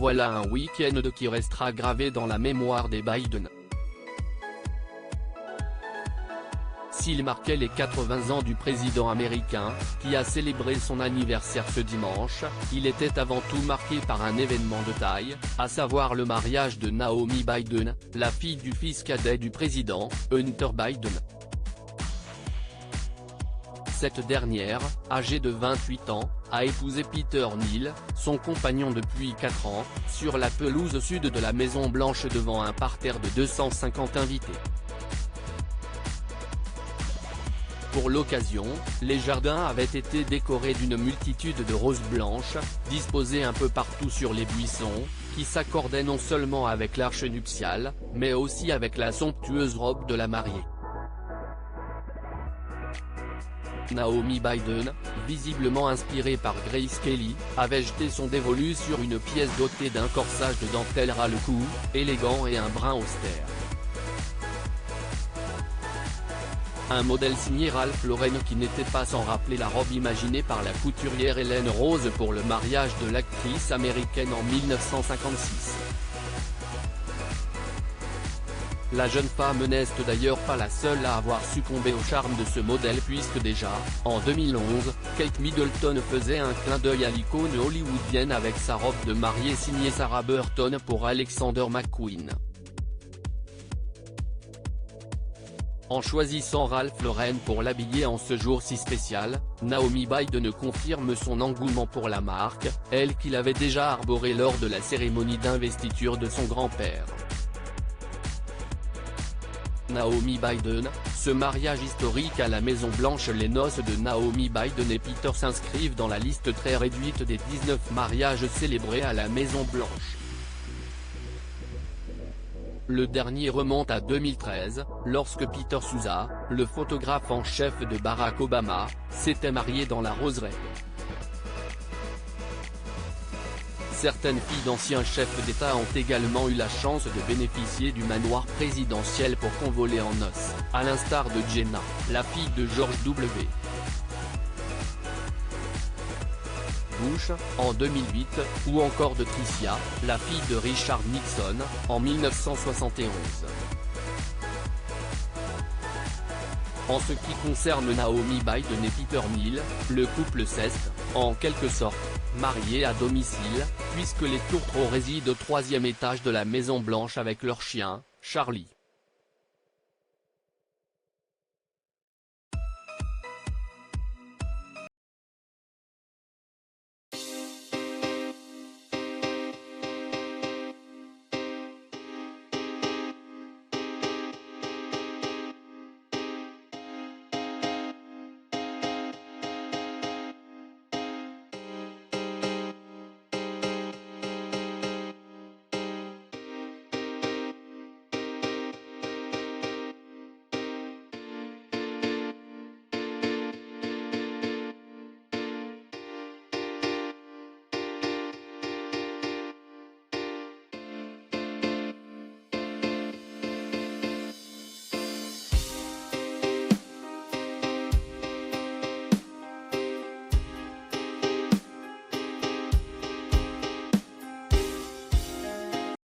voilà un week-end qui restera gravé dans la mémoire des Biden. S'il marquait les 80 ans du président américain, qui a célébré son anniversaire ce dimanche, il était avant tout marqué par un événement de taille, à savoir le mariage de Naomi Biden, la fille du fils cadet du président, Hunter Biden. Cette dernière, âgée de 28 ans, a épousé Peter Neal, son compagnon depuis 4 ans, sur la pelouse sud de la Maison Blanche devant un parterre de 250 invités. Pour l'occasion, les jardins avaient été décorés d'une multitude de roses blanches, disposées un peu partout sur les buissons, qui s'accordaient non seulement avec l'arche nuptiale, mais aussi avec la somptueuse robe de la mariée. Naomi Biden, visiblement inspirée par Grace Kelly, avait jeté son dévolu sur une pièce dotée d'un corsage de dentelle ras le cou, élégant et un brin austère. Un modèle signé Ralph Lauren qui n'était pas sans rappeler la robe imaginée par la couturière Hélène Rose pour le mariage de l'actrice américaine en 1956. La jeune femme n'est d'ailleurs pas la seule à avoir succombé au charme de ce modèle puisque déjà, en 2011, Kate Middleton faisait un clin d'œil à l'icône hollywoodienne avec sa robe de mariée signée Sarah Burton pour Alexander McQueen. En choisissant Ralph Lauren pour l'habiller en ce jour si spécial, Naomi Biden confirme son engouement pour la marque, elle qui l'avait déjà arborée lors de la cérémonie d'investiture de son grand-père. Naomi Biden, ce mariage historique à la Maison Blanche. Les noces de Naomi Biden et Peter s'inscrivent dans la liste très réduite des 19 mariages célébrés à la Maison Blanche. Le dernier remonte à 2013, lorsque Peter Souza, le photographe en chef de Barack Obama, s'était marié dans la roseraie. Certaines filles d'anciens chefs d'État ont également eu la chance de bénéficier du manoir présidentiel pour convoler en noces, à l'instar de Jenna, la fille de George W. Bush, en 2008, ou encore de Tricia, la fille de Richard Nixon, en 1971. En ce qui concerne Naomi Biden et Peter Neal, le couple s'est, en quelque sorte, marié à domicile, puisque les tourtereaux résident au 3e étage de la Maison Blanche avec leur chien, Charlie.